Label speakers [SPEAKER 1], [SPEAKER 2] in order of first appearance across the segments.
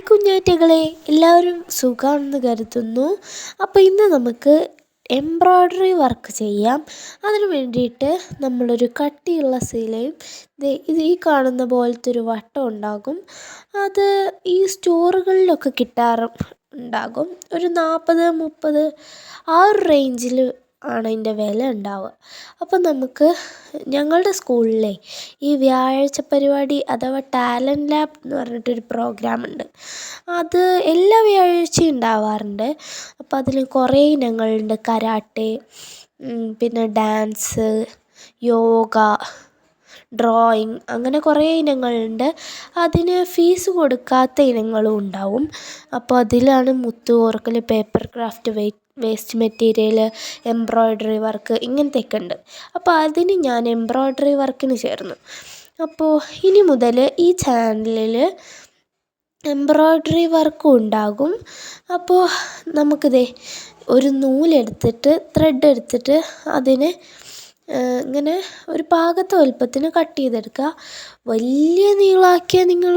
[SPEAKER 1] കുഞ്ഞാറ്റകളെ എല്ലാവരും സുഖമാണെന്ന് കരുതുന്നു. അപ്പോൾ ഇന്ന് നമുക്ക് എംബ്രോയ്ഡറി വർക്ക് ചെയ്യാം. അതിന് വേണ്ടിയിട്ട് നമ്മളൊരു കട്ടിയുള്ള സീലയും ഇത് ഈ കാണുന്ന പോലത്തെ ഒരു വട്ടം ഉണ്ടാകും. അത് ഈ സ്റ്റോറുകളിലൊക്കെ ഉണ്ടാകും. ഒരു 40-30 ആ ഒരു റേഞ്ചിൽ ആണ് അതിൻ്റെ വില ഉണ്ടാവുക. അപ്പം നമുക്ക് ഞങ്ങളുടെ സ്കൂളിലെ ഈ വ്യാഴാഴ്ച പരിപാടി അഥവാ ടാലൻറ്റ് ലാബ് എന്ന് പറഞ്ഞിട്ടൊരു പ്രോഗ്രാമുണ്ട്. അത് എല്ലാ വ്യാഴാഴ്ചയും ഉണ്ടാവാറുണ്ട്. അപ്പോൾ അതിൽ കുറേ ഇനങ്ങളുണ്ട്. കരാട്ടെ, പിന്നെ ഡാൻസ്, യോഗ, ഡ്രോയിങ്, അങ്ങനെ കുറേ ഇനങ്ങളുണ്ട്. അതിന് ഫീസ് കൊടുക്കാത്ത ഇനങ്ങളും ഉണ്ടാവും. അപ്പോൾ അതിലാണ് മുത്ത് കോർക്കൽ, paper craft, waste material, embroidery work, ഇങ്ങനത്തെയൊക്കെ ഉണ്ട്. അപ്പോൾ അതിന് ഞാൻ എംബ്രോയ്ഡറി വർക്കിന് ചേർന്നു. അപ്പോൾ ഇനി മുതൽ ഈ ചാനലിൽ എംബ്രോയ്ഡറി വർക്കും ഉണ്ടാകും. അപ്പോൾ നമുക്കിതേ ഒരു നൂലെടുത്തിട്ട് ത്രെഡ് എടുത്തിട്ട് അതിനെ ഇങ്ങനെ ഒരു പാകത്തെ വലുപ്പത്തിന് കട്ട് ചെയ്തെടുക്കുക. വലിയ നീളമാക്കിയാൽ നിങ്ങൾ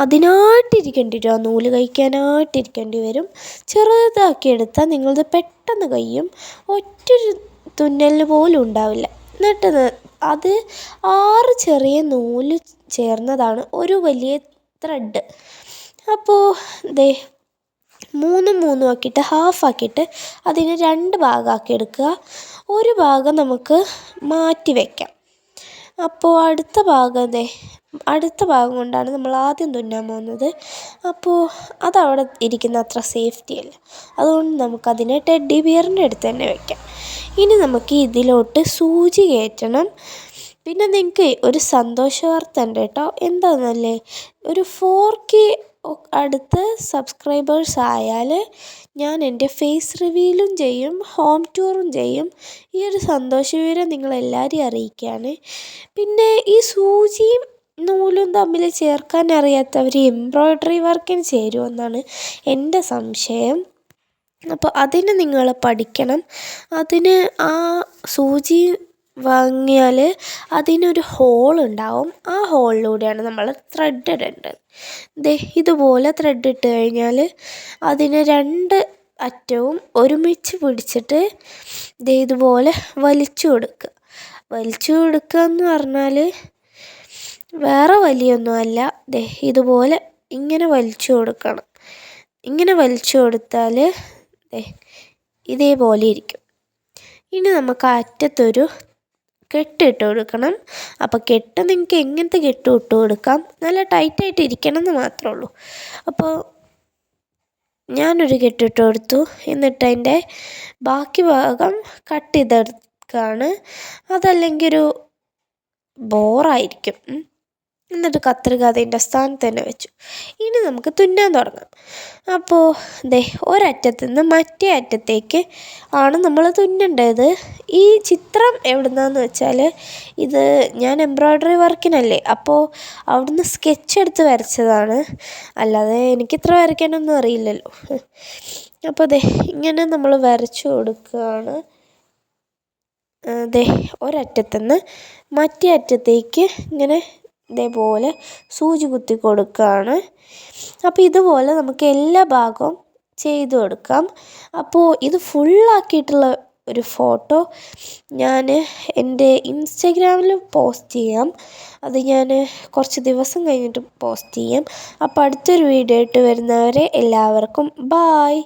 [SPEAKER 1] അതിനായിട്ടിരിക്കേണ്ടി വരും, ആ നൂല് കഴിക്കാനായിട്ടിരിക്കേണ്ടി വരും. ചെറുതാക്കി എടുത്താൽ നിങ്ങളത് പെട്ടെന്ന് കഴിയും, ഒറ്റൊരു തുന്നലിന് പോലും ഉണ്ടാവില്ല. എന്നിട്ട് അത് 6 ചെറിയ നൂല് ചേർന്നതാണ് ഒരു വലിയ ത്രെഡ്. അപ്പോൾ ദേ 3 ആക്കിയിട്ട് ഹാഫാക്കിയിട്ട് അതിനെ 2 ഭാഗമാക്കി എടുക്കുക. ഒരു ഭാഗം നമുക്ക് മാറ്റി വയ്ക്കാം. അപ്പോൾ അടുത്ത ഭാഗം കൊണ്ടാണ് നമ്മൾ ആദ്യം തുന്നാൻ പോകുന്നത്. അപ്പോൾ അതവിടെ ഇരിക്കുന്ന അത്ര സേഫ്റ്റി അല്ല, അതുകൊണ്ട് നമുക്കതിനെ ടെഡ്ഡി ബിയറിൻ്റെ അടുത്ത് തന്നെ വയ്ക്കാം. ഇനി നമുക്ക് ഇതിലോട്ട് സൂചി കയറ്റണം. പിന്നെ നിങ്ങൾക്ക് ഒരു സന്തോഷ വാർത്ത ഉണ്ട് കേട്ടോ. എന്താണെന്നല്ലേ, ഒരു 4K അടുത്ത് സബ്സ്ക്രൈബേഴ്സ് ആയാൽ ഞാൻ എൻ്റെ ഫേസ് റിവീലും ചെയ്യും, ഹോം ടൂറും ചെയ്യും. ഈ ഒരു സന്തോഷ വിവരം നിങ്ങളെല്ലാവരെയും അറിയിക്കുകയാണ്. പിന്നെ ഈ സൂചിയും നൂലും തമ്മിൽ ചേർക്കാൻ അറിയാത്തവർ എംബ്രോയ്ഡറി വർക്കിന് ചേരുമെന്നാണ് എൻ്റെ സംശയം. അപ്പോൾ അതിന് നിങ്ങൾ പഠിക്കണം. അതിന് ആ സൂചി വാങ്ങിയാൽ അതിനൊരു ഹോളുണ്ടാവും. ആ ഹോളിലൂടെയാണ് നമ്മൾ ത്രെഡ് ഇടേണ്ടത്. ഇതുപോലെ ത്രെഡ് ഇട്ട് കഴിഞ്ഞാൽ അതിന് 2 അറ്റവും ഒരുമിച്ച് പിടിച്ചിട്ട് ഇതുപോലെ വലിച്ചു കൊടുക്കുക എന്ന് പറഞ്ഞാൽ വേറെ വലിയൊന്നുമല്ല. ഇതുപോലെ ഇങ്ങനെ വലിച്ചു കൊടുക്കണം. ഇങ്ങനെ വലിച്ചു കൊടുത്താൽ ഇതേപോലെ ഇരിക്കും. ഇനി നമുക്ക് അറ്റത്തൊരു കെട്ടിട്ട് കൊടുക്കണം. അപ്പോൾ കെട്ട് നിങ്ങൾക്ക് എങ്ങനത്തെ കെട്ട് ഇട്ട് കൊടുക്കാം, നല്ല ടൈറ്റായിട്ട് ഇരിക്കണം എന്ന് മാത്രമേ ഉള്ളൂ. അപ്പോൾ ഞാനൊരു കെട്ടിട്ട് കൊടുത്തു. എന്നിട്ട് അതിൻ്റെ ബാക്കി ഭാഗം കട്ട് ചെയ്തെടുക്കുകയാണ്. അതല്ലെങ്കിൽ ഒരു ബോറായിരിക്കും. എന്നിട്ട് കത്രിക അതിൻ്റെ സ്ഥാനത്ത് തന്നെ വെച്ചു. ഇനി നമുക്ക് തുന്നാൻ തുടങ്ങാം. അപ്പോൾ ഒരറ്റത്തു നിന്ന് മറ്റേ അറ്റത്തേക്ക് ആണ് നമ്മൾ തുന്നേണ്ടത്. ഈ ചിത്രം എവിടുന്നാന്ന് വെച്ചാൽ ഇത് ഞാൻ എംബ്രോയ്ഡറി വർക്കിനല്ലേ, അപ്പോൾ അവിടുന്ന് സ്കെച്ച് എടുത്ത് വരച്ചതാണ്, അല്ലാതെ എനിക്കിത്ര വരയ്ക്കാനൊന്നും അറിയില്ലല്ലോ. അപ്പോൾ ഇങ്ങനെ നമ്മൾ വരച്ചു കൊടുക്കുകയാണ്. ഒരറ്റത്തുനിന്ന് മറ്റേ അറ്റത്തേക്ക് ഇങ്ങനെ ഇതേപോലെ സൂചി കുത്തി കൊടുക്കുകയാണ്. അപ്പോൾ ഇതുപോലെ നമുക്ക് എല്ലാ ഭാഗവും ചെയ്തു കൊടുക്കാം. അപ്പോൾ ഇത് ഫുള്ളാക്കിയിട്ടുള്ള ഒരു ഫോട്ടോ ഞാൻ എൻ്റെ ഇൻസ്റ്റഗ്രാമിൽ പോസ്റ്റ് ചെയ്യാം. അത് ഞാൻ കുറച്ച് ദിവസം കഴിഞ്ഞിട്ട് പോസ്റ്റ് ചെയ്യാം. അപ്പോൾ അടുത്തൊരു വീഡിയോ ആയിട്ട് വരുന്നവരെ എല്ലാവർക്കും ബായ്.